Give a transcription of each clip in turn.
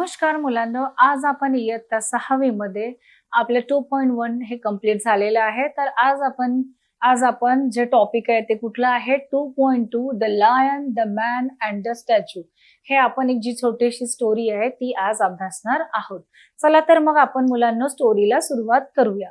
नमस्कार मुलांनो, आज आपण इयत्ता 6वी मध्ये आपले 2.1 हे कंप्लीट झालेलं आहे. तर आज आपण जे टॉपिक आहे ते कुठलं आहे 2.2 the lion, the man and the statue. हे आपण एक जी छोटीशी स्टोरी आहे ती आज अभ्यासणार आहोत. चला तर मग आपण मुलांनो स्टोरीला सुरुवात करूया.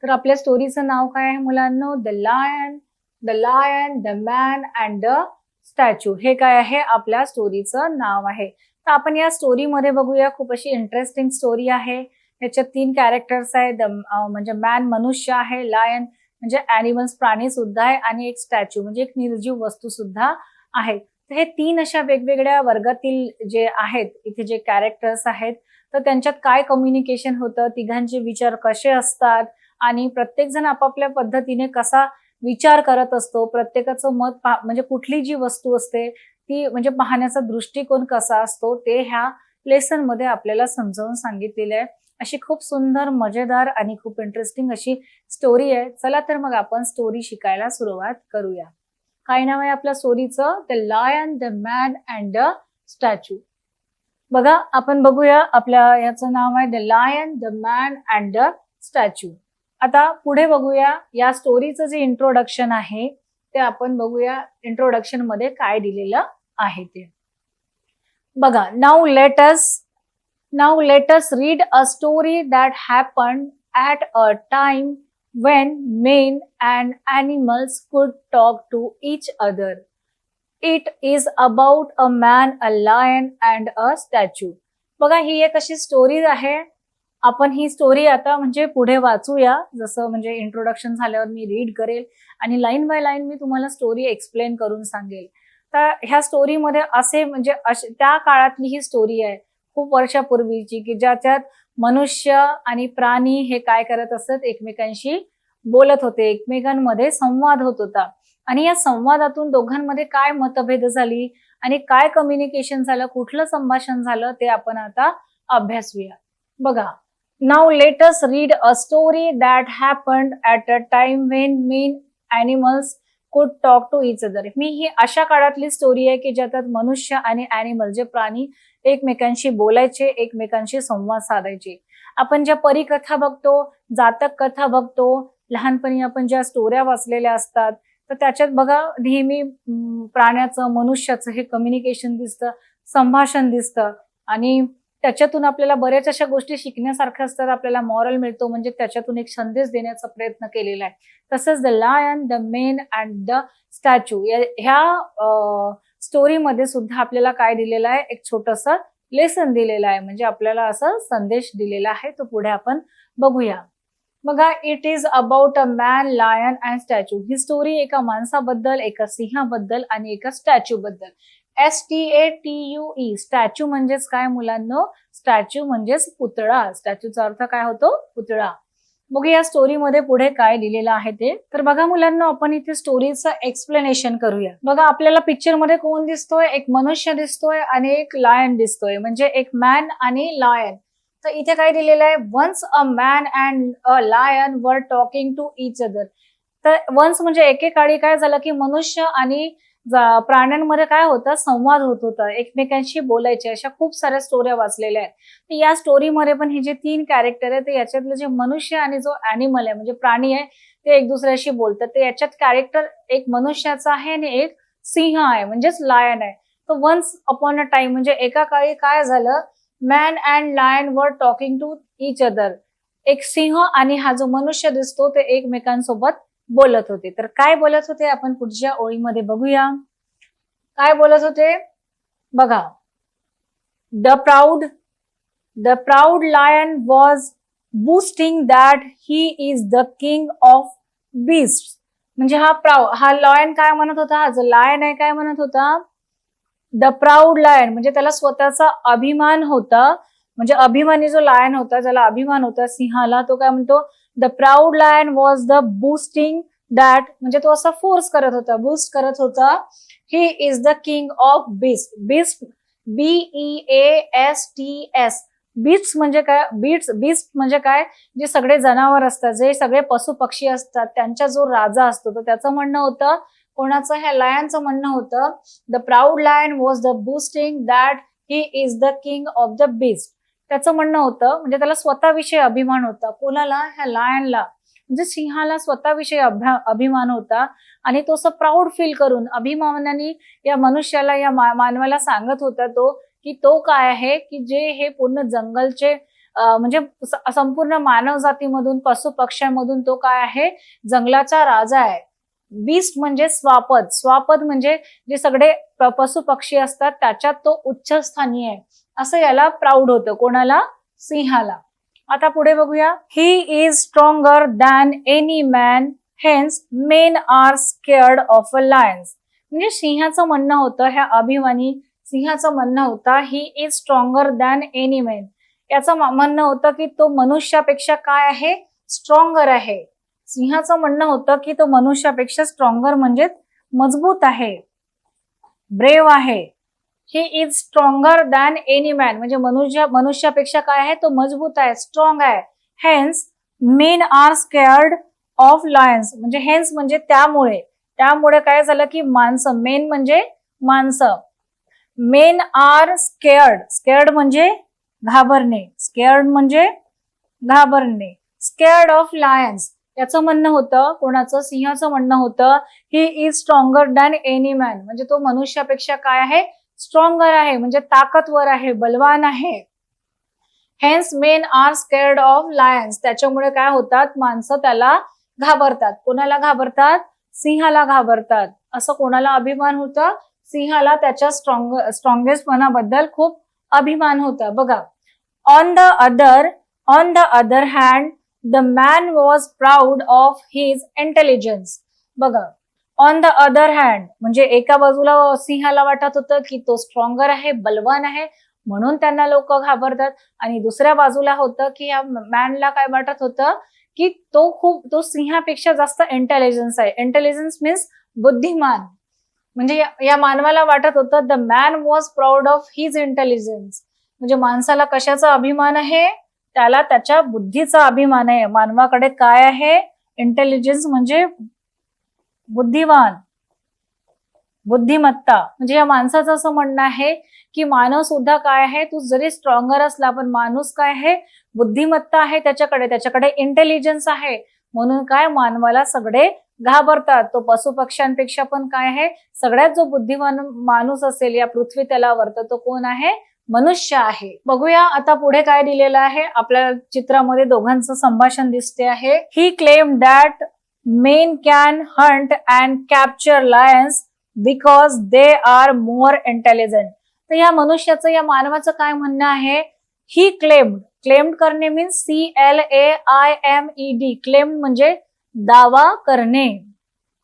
तर आपल्या स्टोरीचं नाव काय आहे मुलांनो? The lion, the man and the statue. हे काय आहे? आपल्या स्टोरीचं नाव आहे. तर आपण या स्टोरीमध्ये बघूया, खूप अशी इंटरेस्टिंग स्टोरी आहे. याच्यात 3 कॅरेक्टर्स आहेत. म्हणजे मॅन मनुष्य आहे, लायन म्हणजे ॲनिमल्स प्राणी सुद्धा आहे, आणि एक स्टॅच्यू म्हणजे एक निर्जीव वस्तू सुद्धा आहे. तर हे 3 अशा वेगवेगळ्या वर्गातील जे आहेत इथे जे कॅरेक्टर्स आहेत, तर त्यांच्यात काय कम्युनिकेशन होतं, तिघांचे विचार कसे असतात, आणि प्रत्येक जण आपापल्या पद्धतीने कसा विचार करत असतो, प्रत्येकाचं मत म्हणजे कुठली जी वस्तू असते ती म्हणजे पाहण्याचा दृष्टिकोन कसा असतो ते ह्या लेसन मध्ये आपल्याला समजावून सांगितलेलं आहे. अशी खूप सुंदर, मजेदार आणि खूप इंटरेस्टिंग अशी स्टोरी आहे. चला तर मग आपण स्टोरी शिकायला सुरुवात करूया. काय नाव आहे आपल्या स्टोरीचं? The lion, the man and the statue. बघा, आपण बघूया, आपल्या याचं नाव आहे the lion, the man and the statue. आता पुढे बघूया, या स्टोरीचं जे इंट्रोडक्शन आहे ते आपण बघूया. इंट्रोडक्शन मध्ये काय दिलेलं आहे ते बघा. Now let us read a story that happened at a time when men and animals could talk to each other. It is about a man, a lion and a statue. बघा, ही एक अशी story आहे. आपण ही story आता म्हणजे पुढे वाचूया. जसं म्हणजे इंट्रोडक्शन झाल्यावर मी रीड करेल आणि लाईन बाय लाईन मी तुम्हाला स्टोरी एक्सप्लेन करून सांगेल. तर ह्या स्टोरीमध्ये असे म्हणजे त्या काळातली ही स्टोरी आहे, खूप वर्षापूर्वीची, की ज्याच्यात मनुष्य आणि प्राणी हे काय करत असत, एकमेकांशी बोलत होते, एकमेकांमध्ये संवाद होत होता. आणि या संवादातून दोघांमध्ये काय मतभेद झाली आणि काय कम्युनिकेशन झालं, कुठलं संभाषण झालं ते आपण आता अभ्यासूया. बघा, now let us read a story that happened at a time when main animals कुड टॉक टू इच अदर. मी ही अशा काळातली स्टोरी आहे की ज्याच्यात मनुष्य आणि ॲनिमल जे प्राणी एकमेकांशी बोलायचे, एकमेकांशी संवाद साधायचे. आपण ज्या परिकथा बघतो, जातक कथा बघतो, लहानपणी आपण ज्या स्टोऱ्या वाचलेल्या असतात, तर त्याच्यात बघा नेहमी प्राण्याचं, मनुष्याचं हे कम्युनिकेशन दिसतं, संभाषण दिसतं, आणि त्याच्यातून आपल्याला बऱ्याच अशा गोष्टी शिकण्यासारख्या असतात. आपल्याला मॉरल मिळतो, म्हणजे त्याच्यातून एक संदेश देण्याचा प्रयत्न केलेला आहे. तसंच the lion, the men and the statue ह्या स्टोरीमध्ये सुद्धा आपल्याला काय दिलेलं आहे, एक छोटंसं लेसन दिलेलं आहे, म्हणजे आपल्याला असं संदेश दिलेला आहे. तो पुढे आपण बघूया. बघा, it is about a man, lion and statue. ही स्टोरी एका माणसाबद्दल, एका सिंहाबद्दल आणि एका स्टॅच्यू बद्दल. STATUE. स्टॅच्यू म्हणजेच काय मुलांनो? स्टॅच्यू म्हणजेच पुतळा. स्टॅच्यूचा अर्थ काय होतो? पुतळा. बघूया या स्टोरीमध्ये पुढे काय लिहिलेलं आहे ते. तर बघा मुलांनो, आपण इथे स्टोरीचं एक्सप्लेनेशन करूया. बघा, आपल्याला पिक्चर मध्ये कोण दिसतोय? एक मनुष्य दिसतोय आणि एक लायन दिसतोय, म्हणजे एक मॅन आणि लायन. तर इथे काय दिलेलं आहे? Once a man and a lion were talking to each other. तर वन्स म्हणजे एकेकाळी काय झालं की मनुष्य आणि प्राण्यांमध्ये काय होतं? संवाद होत होता, एकमेकांशी बोलायचे. अशा खूप साऱ्या स्टोऱ्या वाचलेल्या आहेत. तर या स्टोरीमध्ये पण हे जे 3 कॅरेक्टर आहेत, ते याच्यातले जे मनुष्य आणि जो ॲनिमल आहे म्हणजे प्राणी आहे, ते एक दुसऱ्याशी बोलतात. तर याच्यात कॅरेक्टर एक मनुष्याचा आहे आणि एक सिंह आहे, म्हणजेच लायन आहे. तर वन्स अपॉन अ टाइम म्हणजे एका काळी काय झालं? Man and lion were talking to each other. एक सिंह आणि हा जो मनुष्य दिसतो ते एकमेकांसोबत बोलत होते. तर काय बोलत होते आपण पुढच्या ओळीमध्ये बघूया. काय बोलत होते बघा. The proud lion was boosting that he is the king of beast. म्हणजे हा लायन काय म्हणत होता? हा जो लायन आहे काय म्हणत होता? द प्राऊड लायन म्हणजे त्याला स्वतःचा अभिमान होता, म्हणजे अभिमानी जो लायन होता, ज्याला अभिमान होता सिंहाला, तो काय म्हणतो? The proud lion was the boosting that, म्हणजे तो असा फोर्स करत होता, बूस्ट करत होता. He is the king of beast. Beast BEASTS. Beats म्हणजे काय? बीस्ट म्हणजे काय? जे सगळे जनावर असतात, जे सगळे पशु पक्षी असतात, त्यांचा जो राजा असतो, तर त्याचं म्हणणं होतं, कोणाचं? ह्या लायनचं म्हणणं होतं, the proud lion was the boosting that he is the king of the beast. त्याचं म्हणणं होतं, म्हणजे त्याला स्वतःविषयी अभिमान होता. कोणाला? ह्या लायनला, म्हणजे सिंहाला स्वतःविषयी अभिमान होता. आणि तो असं प्राऊड फील करून अभिमानाने या मनुष्याला, या मानवाला सांगत होता तो, की तो काय आहे की जे हे पूर्ण जंगलचे म्हणजे संपूर्ण मानव जातीमधून, पशु पक्ष्यांमधून तो काय आहे? जंगलाचा राजा आहे. बीस्ट म्हणजे स्वापद. स्वापद म्हणजे जे सगळे पशु पक्षी असतात त्याच्यात तो उच्चस्थानी आहे, असं याला प्राऊड होतं. कोणाला? सिंहाला. आता पुढे बघूया. He is stronger than any man, hence men are scared of a lions. म्हणजे सिंहाचं म्हणणं होतं, ह्या अभिमानी सिंहाचं म्हणणं होतं, he is stronger than any man. याचं म्हणणं होतं की तो मनुष्यापेक्षा काय आहे? स्ट्रॉंगर आहे. सिंहाचं म्हणणं होतं की तो मनुष्यापेक्षा स्ट्रॉंगर म्हणजे मजबूत आहे, ब्रेव आहे. He is stronger than any man म्हणजे मनुष्यापेक्षा काय आहे? तो मजबूत आहे, स्ट्रॉंग आहे. Hence men are scared of lions. म्हणजे हेन्स म्हणजे त्यामुळे. त्यामुळे काय झालं की माणसं, मेन म्हणजे माणसं, मेन आर स्केअर्ड. स्केअर्ड म्हणजे घाबरणे. स्केअर्ड म्हणजे घाबरणे. Scared of Lions. याचं म्हणणं होतं, कोणाचं? सिंहाचं म्हणणं होतं, he is stronger than any man. म्हणजे तो मनुष्यापेक्षा काय आहे? स्ट्रॉंगर आहे, म्हणजे ताकदवर आहे, बलवान आहे. Hence men are scared of lions. त्याच्यामुळे काय होतात? माणसं त्याला घाबरतात. कोणाला घाबरतात? सिंहाला घाबरतात. असं कोणाला अभिमान होता? सिंहाला त्याच्या स्ट्रॉंगेस्ट पणाबद्दल खूप अभिमान होता. बघा. On the other hand the man was proud of his intelligence. बघा. ऑन द अदर हँड म्हणजे एका बाजूला सिंहाला वाटत होतं की तो स्ट्रॉंगर आहे, बलवान आहे, म्हणून त्यांना लोक घाबरतात. आणि दुसऱ्या बाजूला होतं की या मॅनला काय वाटत होतं की तो सिंहापेक्षा जास्त इंटेलिजन्स आहे. इंटेलिजन्स मीन्स बुद्धिमान. म्हणजे या मानवाला वाटत होतं the man was proud of his intelligence. म्हणजे माणसाला कशाचा अभिमान आहे? त्याला त्याच्या बुद्धीचा अभिमान आहे. मानवाकडे काय आहे? इंटेलिजन्स म्हणजे बुद्धिवान, बुद्धिमत्ता. म्हणजे या माणसाचं असं म्हणणं आहे की मानव सुद्धा काय आहे? तू जरी स्ट्रॉंगर असला पण माणूस काय आहे? बुद्धिमत्ता आहे त्याच्याकडे इंटेलिजन्स आहे. म्हणून काय? मानवाला सगळे घाबरतात. तो पशु पक्ष्यांपेक्षा पण काय आहे? सगळ्यात जो बुद्धिमान माणूस असेल या पृथ्वी तलावर तर तो कोण आहे? मनुष्य आहे. बघूया आता पुढे काय दिलेलं आहे. आपल्या चित्रामध्ये दोघांचं संभाषण दिसते आहे. He claim that men can hunt and capture lions because they are more intelligent. तर या मनुष्याचं, या मानवाचं काय म्हणणं आहे? ही क्लेम्ड करणे मीन्स CLAIMED. क्लेम्ड म्हणजे दावा करणे,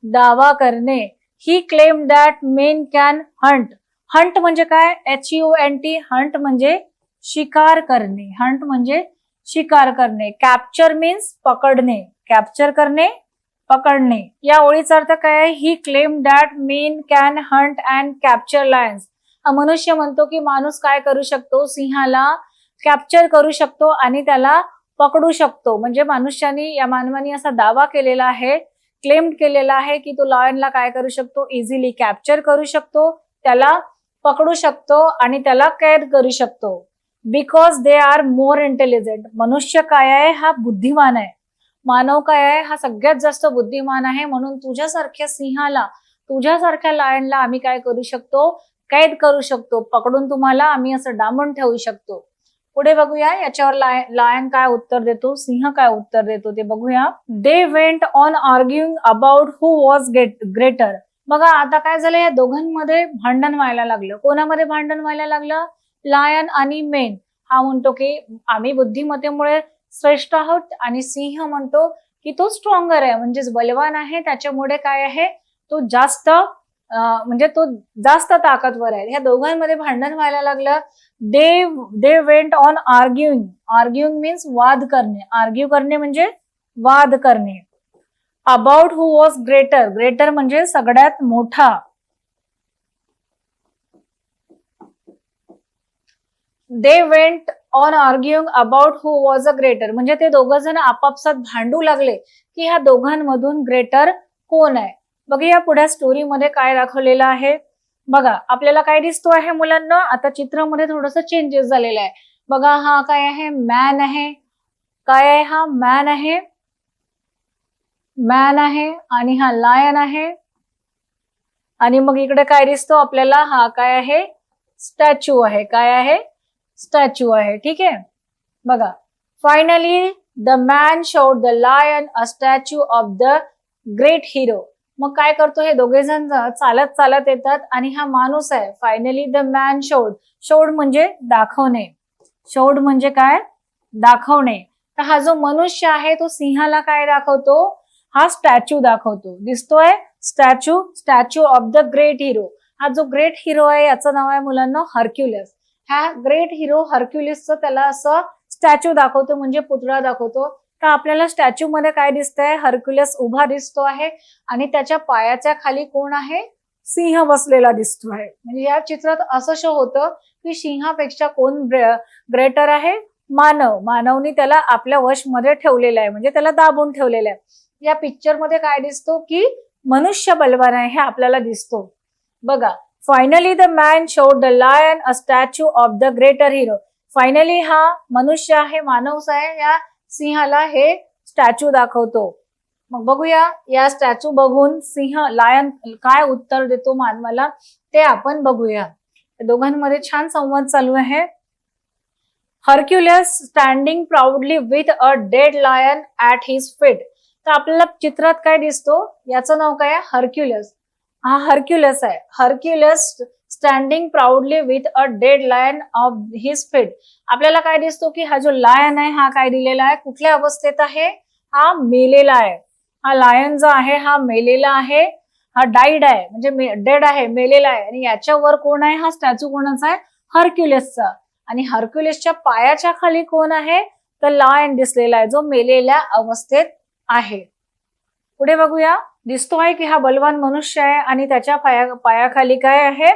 दावा करणे. He claim that men can hunt. Hunt म्हणजे काय? HUNT. हंट म्हणजे शिकार करणे. हंट म्हणजे शिकार करणे. कॅप्चर मीन्स पकडणे. कॅप्चर करणे, पकडणे. या ओळीचा अर्थ काय आहे? He claim that men can hunt and capture lions. हा मनुष्य म्हणतो की माणूस काय करू शकतो? सिंहाला कॅप्चर करू शकतो आणि त्याला पकडू शकतो. म्हणजे या मानवाने असा दावा केलेला आहे, क्लेम्ड केलेला आहे की तो लायनला काय करू शकतो? इझिली कॅप्चर करू शकतो, त्याला पकडू शकतो आणि त्याला कैद करू शकतो. Because they are more intelligent. मनुष्य काय आहे? हा बुद्धिमान आहे. मानव काय आहे? हा सगळ्यात जास्त बुद्धिमान आहे. म्हणून तुझ्यासारख्या सिंहाला, तुझ्यासारख्या लायनला आम्ही काय करू शकतो? कैद करू शकतो. पकडून तुम्हाला आम्ही असं डांबून ठेवू शकतो. पुढे बघूया याच्यावर लायन काय उत्तर देतो, सिंह काय उत्तर देतो ते बघूया. They went on arguing about who was greater. बघा आता काय झालं, या दोघांमध्ये भांडण व्हायला लागलं. कोणामध्ये भांडण व्हायला लागलं? लायन आणि मेन. हा म्हणतो की आम्ही बुद्धिमत्तेमुळे श्रेष्ठ आहोत आणि सिंह म्हणतो की तो स्ट्रॉंगर आहे, म्हणजेच बलवान आहे, त्याच्यामुळे काय आहे? तो जास्त म्हणजे तो जास्त ताकदवर आहे. ह्या दोघांमध्ये भांडण व्हायला लागलं. They went on arguing. Arguing means वाद करणे. आर्ग्यू करणे म्हणजे वाद करणे. About who was greater. Greater म्हणजे सगळ्यात मोठा. They went on arguing about who was a greater. म्हणजे ते दोघं जण आपापसात भांडू लागले की ह्या दोघांमधून ग्रेटर कोण आहे. बघूया पुढे स्टोरीमध्ये काय दाखवलेलं आहे. बघा आपल्याला काय दिसतो आहे मुलांना, आता चित्रामध्ये थोडस चेंजेस झालेलं आहे. बघा हा काय आहे, मॅन आहे. काय आहे हा, मॅन आहे. मॅन आहे आणि हा लायन आहे. आणि मग इकडे काय दिसतो आपल्याला, हा काय आहे, स्टॅच्यू आहे. काय आहे, स्टॅच्यू आहे. ठीक आहे. बघा finally the man showed the lion a statue of the great hero. मग काय करतो, हे दोघे जण चालत चालत येतात आणि हा माणूस आहे. Finally the man showed, showed म्हणजे दाखवणे. शोड म्हणजे काय, दाखवणे. तर हा जो मनुष्य आहे तो सिंहाला काय दाखवतो, हा स्टॅच्यू दाखवतो. दिसतोय statue, statue of the great hero. हा जो ग्रेट हिरो आहे याचं नाव आहे मुलांना हरक्युलस. ह्या ग्रेट हिरो हरक्युलिसचं त्याला असं स्टॅच्यू दाखवतो, म्हणजे पुतळा दाखवतो. तर आपल्याला स्टॅच्यू मध्ये काय दिसतंय, हरक्युलस उभा दिसतो आहे आणि त्याच्या पायाच्या खाली कोण आहे, सिंह बसलेला दिसतो आहे. म्हणजे या चित्रात असं शो होतं की सिंहापेक्षा कोण ग्रेटर आहे, मानव. मानवनी त्याला आपल्या वश मध्ये ठेवलेला आहे, म्हणजे त्याला दाबून ठेवलेलं आहे. या पिक्चर मध्ये काय दिसतो की मनुष्य बलवान आहे हे आपल्याला दिसतो. बघा finally the man showed the lion a statue of the greater hero. Finally हा मनुष्य आहे, मानव आहे, या सिंहाला हे स्टॅच्यू दाखवतो. मग बघूया या स्टॅच्यू बघून सिंह, लायन काय उत्तर देतो मानवाला ते आपण बघूया. दोघांमध्ये छान संवाद चालू आहे. Hercules standing proudly with a dead lion at his feet. तर आपल्याला चित्रात काय दिसतो, याचं नाव काय आहे, हरक्युलस. हा हरक्युलस आहे. Hercules standing proudly with a dead lion of his feet. आपल्याला काय दिसतो की हा जो लायन आहे हा काय दिलेला आहे, कुठल्या अवस्थेत आहे, हा मेलेला आहे. हा लायन जो आहे हा मेलेला आहे, हा डाईड आहे, म्हणजे डेड आहे, मेलेला आहे. आणि याच्यावर कोण आहे, हा स्टॅच्यू कोणाचा आहे, हरक्युलसचा. आणि हरक्युलसच्या पायाच्या खाली कोण आहे, तर लायन दिसलेला आहे, जो मेलेल्या अवस्थेत आहे. पुढे बघूया. दिसतो आहे की हा बलवान मनुष्य आहे आणि त्याच्या पायाखाली काय आहे,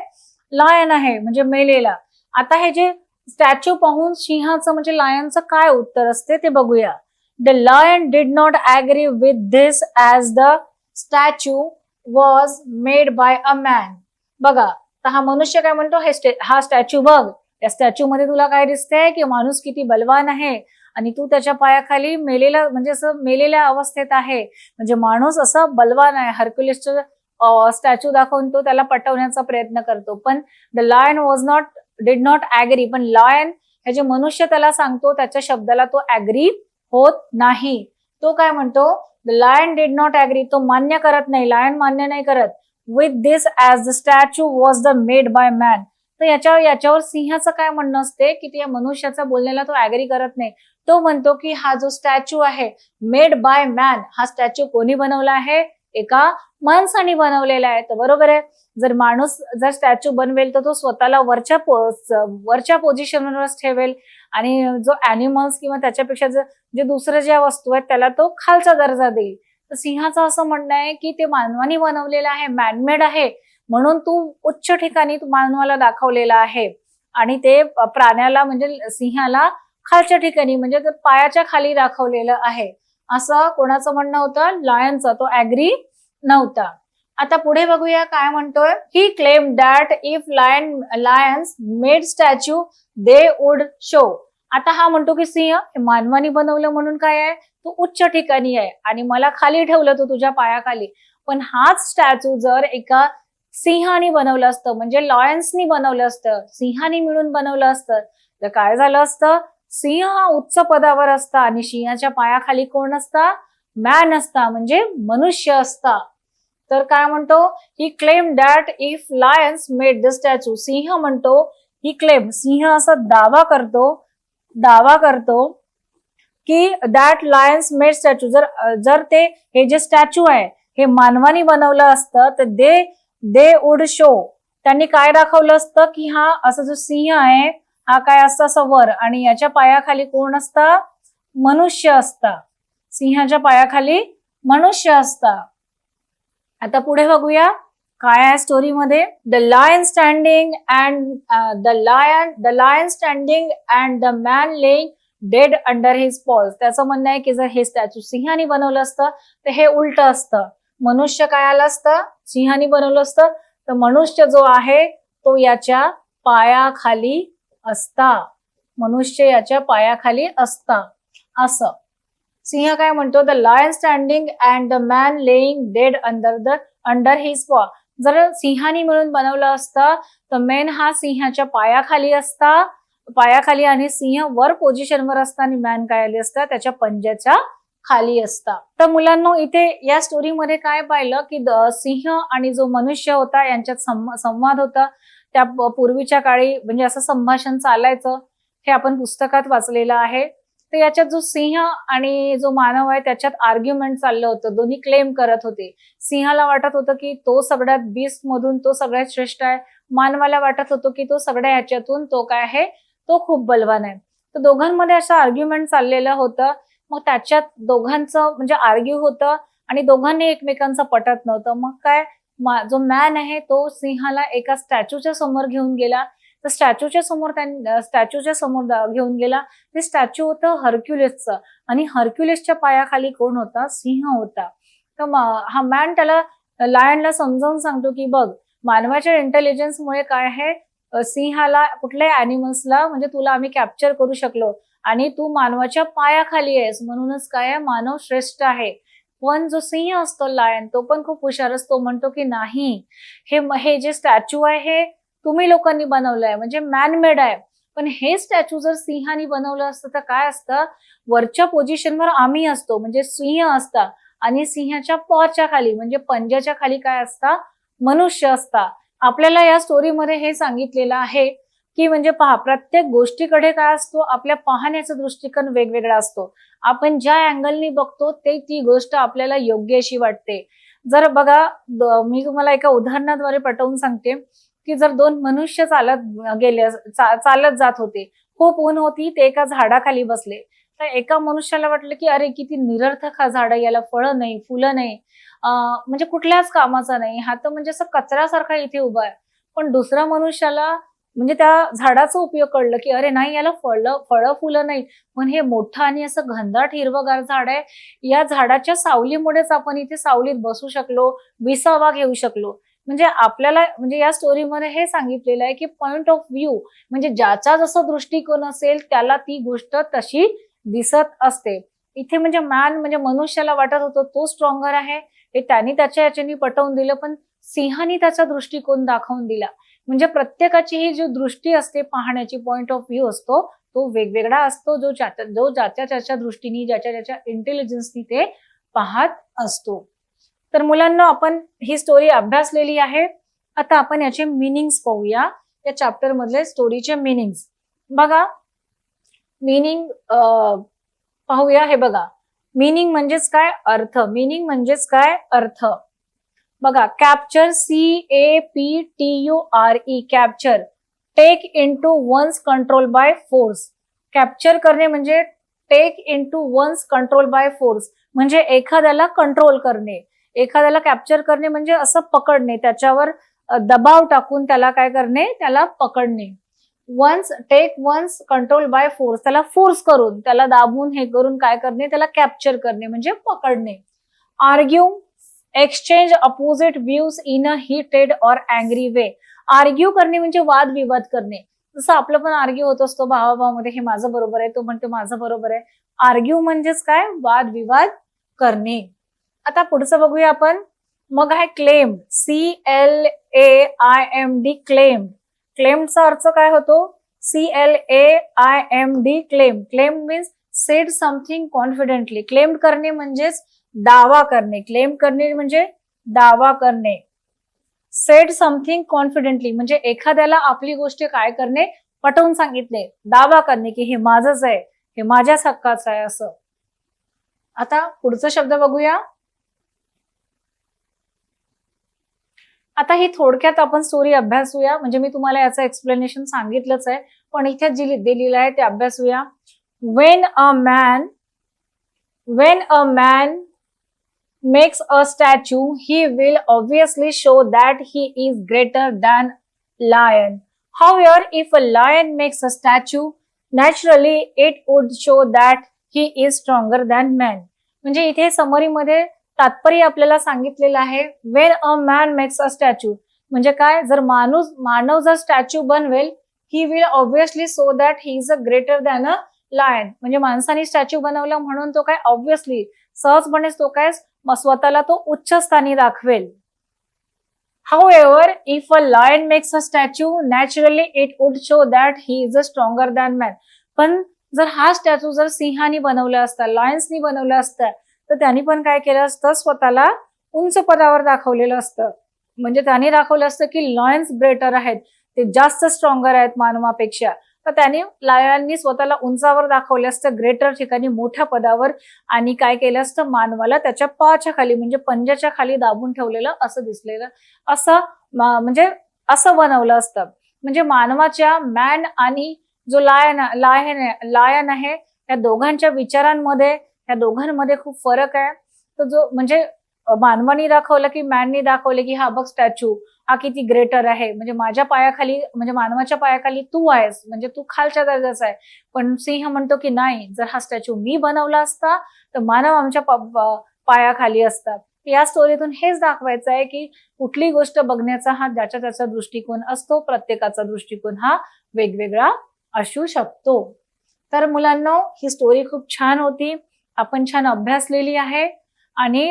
लायन आहे, म्हणजे मेलेला. आता हे जे स्टॅच्यू पाहून सिंहाचं म्हणजे लायनचं काय उत्तर असते ते बघूया. The lion did not agree with this as the statue was made by a man. बघा तर हा मनुष्य काय म्हणतो, हा स्टॅच्यू बघ, त्या स्टॅच्यू मध्ये तुला काय दिसतंय की माणूस किती बलवान आहे आणि तू त्याच्या पायाखाली मेलेला, म्हणजे असं मेलेल्या अवस्थेत आहे, म्हणजे माणूस असा बलवान आहे. हरक्युलिसचं स्टॅच्यू दाखवून तो त्याला पटवण्याचा प्रयत्न करतो. पण the lion did not agree. पण लायन हे जे मनुष्य त्याला सांगतो त्याच्या शब्दाला तो ऍग्री होत नाही. तो काय म्हणतो, the lion did not agree, तो मान्य करत नाही, लायन मान्य नाही करत. With this as the statue was the made by man. तर याच्यावर सिंहाचं काय म्हणणं असते की त्या मनुष्याचा बोलण्याला तो ऍग्री करत नाही. तो म्हणतो की हा जो स्टॅच्यू आहे मेड बाय मॅन, हा स्टॅच्यू कोणी बनवला आहे, एका माणसाने बनवलेला आहे. तर बरोबर आहे, जर माणूस जर स्टॅच्यू बनवेल तर तो स्वतःला वरच्या पोझिशनवरच ठेवेल आणि जो ऍनिमल्स किंवा त्याच्यापेक्षा जे दुसरे ज्या वस्तू आहेत त्याला तो खालचा दर्जा देईल. तर सिंहाचं असं म्हणणं आहे की ते मानवाने बनवलेलं आहे, मॅनमेड आहे, म्हणून तू उच्च ठिकाणी तू मानवाला दाखवलेला आहे आणि ते प्राण्याला म्हणजे सिंहाला खालच्या ठिकाणी म्हणजे पायाच्या खाली दाखवलेलं आहे, असं कोणाचं म्हणणं होतं, लायनचं. तो ऍग्री नव्हता. आता पुढे बघूया काय म्हणतोय. He claim that if lions made statue they would show. आता हा म्हणतो की सिंह मानवानी बनवलं म्हणून काय आहे, तू उच्च ठिकाणी आहे आणि मला खाली ठेवलं तू तुझ्या पायाखाली. पण हाच स्टॅच्यू जर एका सिंहाने बनवलं असतं, म्हणजे लॉयन्सनी बनवलं असतं, सिंहाने मिळून बनवलं असतं, तर काय झालं असतं, सिंह हा उच्च पदावर असता आणि सिंहाच्या पायाखाली कोण असता, मॅन असता, म्हणजे मनुष्य असता. तर काय म्हणतो, he claim that if lions made the statue. सिंह म्हणतो, ही क्लेम, सिंह असा दावा करतो की दॅट लायन्स मेड स्टॅच्यू, जर ते हे जे स्टॅच्यू आहे हे मानवानी बनवलं असतं तर दे वुड शो, त्यांनी काय दाखवलं असतं की हा असा जो सिंह आहे हा काय असता, असं वर, आणि याच्या पायाखाली कोण असता, मनुष्य असता. सिंहाच्या पायाखाली मनुष्य असता. आता पुढे बघूया काय आहे स्टोरी मध्ये. The lion standing and the man laying dead under his paws. त्याचं म्हणणं आहे की जर हे स्टॅच्यू सिंहाने बनवलं असतं तर हे उलट असतं, मनुष्य काय आलं असतं, सिंहाने बनवलं असतं तर मनुष्य जो आहे तो याच्या पायाखाली असता, मनुष्य याच्या पायाखाली असता असं. सिंह काय म्हणतो, the lion standing and the man laying dead under his paw. जर सिंहानी मिळून बनवलं असतं तर मेन हा सिंहाच्या पायाखाली असता, पायाखाली, आणि सिंह वर पोझिशनवर असता आणि मॅन काय आली असता, त्याच्या पंजाच्या खाली असता. तर मुलांनो, इथे या स्टोरीमध्ये काय पाहिलं की सिंह आणि जो मनुष्य होता यांच्यात संवाद होता. त्या पूर्वीच्या काळी म्हणजे असं संभाषण चालायचं, हे आपण पुस्तकात वाचलेलं आहे. तर याच्यात जो सिंह आणि जो मानव आहे त्याच्यात आर्ग्युमेंट चाललं होतं, दोन्ही क्लेम करत होते. सिंहाला वाटत होतं की तो सगळ्यात बीस्ट मधून तो सगळ्यात श्रेष्ठ आहे, मानवाला वाटत होतं की तो सगळ्या ह्याच्यातून तो काय आहे, तो खूप बलवान आहे. तर दोघांमध्ये असं आर्ग्युमेंट चाललेलं होतं. मग त्याच्यात दोघांचं म्हणजे आर्ग्यू होतं आणि दोघांनी एकमेकांचं पटत नव्हतं. मग काय, जो मॅन आहे तो सिंहाला एका स्टॅच्यूच्या समोर घेऊन गेला. तर स्टॅच्यूच्या समोर घेऊन गेला. ते स्टॅच्यू होतं हर्क्युलिसचं, आणि हर्क्युलिसच्या पायाखाली कोण होता, सिंह होता. तर हा मॅन त्याला लायनला समजावून सांगतो की बघ, मानवाच्या इंटेलिजन्समुळे काय आहे, सिंहाला कुठल्याही अॅनिमल्सला म्हणजे तुला आम्ही कॅप्चर करू शकलो, आणि तू मानवाच्या पायाखाली आहेस, म्हणूनच काय आहे, मानव श्रेष्ठ आहे. पण जो सिंह असतो लायन, तो पण खूप हुशार असतो. म्हणतो की नाही, हे जे स्टॅच्यू आहे हे तुम्ही लोकांनी बनवलंय, म्हणजे मॅन मेड आहे. पण हे स्टॅच्यू जर सिंहानी बनवलं असतं तर काय असतं, वरच्या पोझिशनवर आम्ही असतो म्हणजे सिंह असता, आणि सिंहाच्या पॉच्या खाली म्हणजे पंजाच्या खाली काय असता, मनुष्य असता. आपल्याला या स्टोरीमध्ये हे सांगितलेलं आहे की म्हणजे पहा, प्रत्येक गोष्टीकडे काय असतो, आपल्या पाहण्याचा दृष्टिकोन वेगवेगळा असतो. आपण ज्या अँगलनी बघतो ती गोष्ट आपल्याला योग्य अशी वाटते. जर बघा, मी तुम्हाला एका उदाहरणाद्वारे पटवून सांगते की जर दोन मनुष्य चालत जात होते, खूप ऊन होती, ते एका झाडाखाली बसले. तर एका मनुष्याला वाटलं की अरे किती निरर्थक हा झाड, याला फळं नाही, फुलं नाही, म्हणजे कुठल्याच कामाचा नाही, हा तर म्हणजे असं कचऱ्यासारखा इथे उभा आहे. पण दुसऱ्या मनुष्याला म्हणजे त्या झाडाचा उपयोग कळलं की अरे नाही, याला फळं फुलं नाही, पण हे मोठं आणि असं घनदाट हिरवगार झाड आहे, या झाडाच्या सावलीमुळेच आपण इथे सावलीत बसू शकलो, विसावा घेऊ शकलो. म्हणजे आपल्याला म्हणजे या स्टोरीमध्ये हे सांगितलेलं आहे की पॉइंट ऑफ व्ह्यू म्हणजे ज्याचा जसा दृष्टिकोन असेल त्याला ती गोष्ट तशी दिसत असते. इथे म्हणजे मॅन म्हणजे मनुष्याला वाटत होतं तो स्ट्रॉंगर आहे, हे त्यांनी त्याच्या याच्यानी पटवून दिलं, पण सिंहानी त्याचा दृष्टिकोन दाखवून दिला. म्हणजे प्रत्येकाची ही जी दृष्टी असते, पाहण्याची पॉइंट ऑफ व्ह्यू असतो, तो वेगवेगळा असतो, जो ज्याच्या त्याच्या दृष्टीने, ज्याच्या ज्याच्या इंटेलिजन्सनी ते पाहत असतो. तर मुलांना, आपण ही स्टोरी अभ्यासलेली आहे. आता आपण याचे मीनिंग्स पाहूया. या चॅप्टर मधले स्टोरीचे मीनिंग्स बघा. मीनिंग पाहूया. हे बघा, मीनिंग म्हणजेच काय, अर्थ. मीनिंग म्हणजेच काय, अर्थ. बघा, capture, CAPTURE, capture, take into one's control by force. Capture करणे म्हणजे take into one's control by force, म्हणजे एखाद्याला कंट्रोल करणे, एखाद्याला कॅप्चर करणे म्हणजे असं पकडणे, त्याच्यावर दबाव टाकून त्याला काय करणे, त्याला पकडणे. Take one's control by force, त्याला फोर्स करून, त्याला दाबून हे करून काय करणे, त्याला कॅप्चर करणे म्हणजे पकडणे. Argue, exchange opposite views in a heated और अँग्री वे. आर्ग्यू करणे म्हणजे वादविवाद करणे. जसं आपलं पण आर्ग्यू होत असतो भावाभावामध्ये, हे माझं बरोबर आहे, तो म्हणतो माझं बरोबर आहे. आर्ग्यू म्हणजेच काय, वादविवाद करणे. आता पुढचं बघूया आपण. मग आहे क्लेम, CLAIMD, क्लेम. क्लेमचा अर्थ काय होतो, CLAIMD, claim. Claim means sed something confidently. Claim करणे म्हणजेच दावा करणे. क्लेम करणे म्हणजे दावा करणे. सेड समथिंग कॉन्फिडेंटली म्हणजे एखाद्याला आपली गोष्ट काय करणे, पटवून सांगितले, दावा करणे की हे माझंच आहे, हे माझ्याच हक्काचं आहे असं. आता पुढचा शब्द बघूया. आता ही थोडक्यात आपण स्टोरी अभ्यासूया, म्हणजे मी तुम्हाला याचं एक्सप्लेनेशन सांगितलंच आहे, पण इथे जी दिलेलं आहे ते अभ्यासूया. When a man makes a statue, he will obviously show that he is greater than lion. However, if a lion makes a statue, naturally it would show that he is stronger than man. म्हणजे इथे summary मध्ये तात्पर्य आपल्याला सांगितलेलं आहे. When a man makes a statue, म्हणजे काय, जर मानव जर स्टॅच्यू बनवेल, he will obviously so that he is a greater than a lion. म्हणजे माणसाने स्टॅच्यू बनवला म्हणून तो काय ऑब्व्हियसली सहजपणेच तो काय स्वतःला तो उच्च स्थानी दाखवेल. However, if a lion makes a statue, naturally it would show that he is a stronger than man. पण जर हा स्टॅच्यू जर सिंहानी बनवला असता, लायन्सनी बनवला असता, तर त्यांनी पण काय केलं असतं, स्वतःला उंच पदावर दाखवलेलं असतं. म्हणजे त्यांनी दाखवलं असतं की लायन्स ग्रेटर आहेत, ते जास्त स्ट्रॉंगर आहेत मानवापेक्षा. तर त्यांनी लायननी स्वतःला उंचावर दाखवलं असतं, ग्रेटर ठिकाणी, मोठ्या पदावर, आणि काय केलं असतं, मानवाला त्याच्या पायाच्या खाली म्हणजे पंजाच्या खाली दाबून ठेवलेलं असं दिसलेलं, असं म्हणजे असं बनवलं असतं. म्हणजे मानवाच्या मॅन आणि जो लायन आहे, या दोघांच्या विचारांमध्ये, या दोघांमध्ये खूप फरक आहे. तर जो म्हणजे मानवानी दाखवलं की मॅननी दाखवले की हा बघ स्टॅच्यू हा किती ग्रेटर आहे, म्हणजे माझ्या पायाखाली, म्हणजे मानवाच्या पायाखाली तू आहेस, म्हणजे तू खालच्या दर्जाचा आहे. पण सिंह म्हणतो की नाही, जर हा स्टॅच्यू मी बनवला असता तर मानव आमच्या पायाखाली असतात. या स्टोरीतून हेच दाखवायचं आहे की कुठली गोष्ट बघण्याचा हा ज्याचा त्याचा दृष्टिकोन असतो, प्रत्येकाचा दृष्टिकोन हा वेगवेगळा असू शकतो. तर मुलांनो, ही स्टोरी खूप छान होती, आपण छान अभ्यासलेली आहे, आणि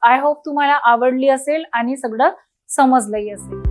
आय होप तुम्हाला आवडली असेल आणि सगळं समजलंही असेल.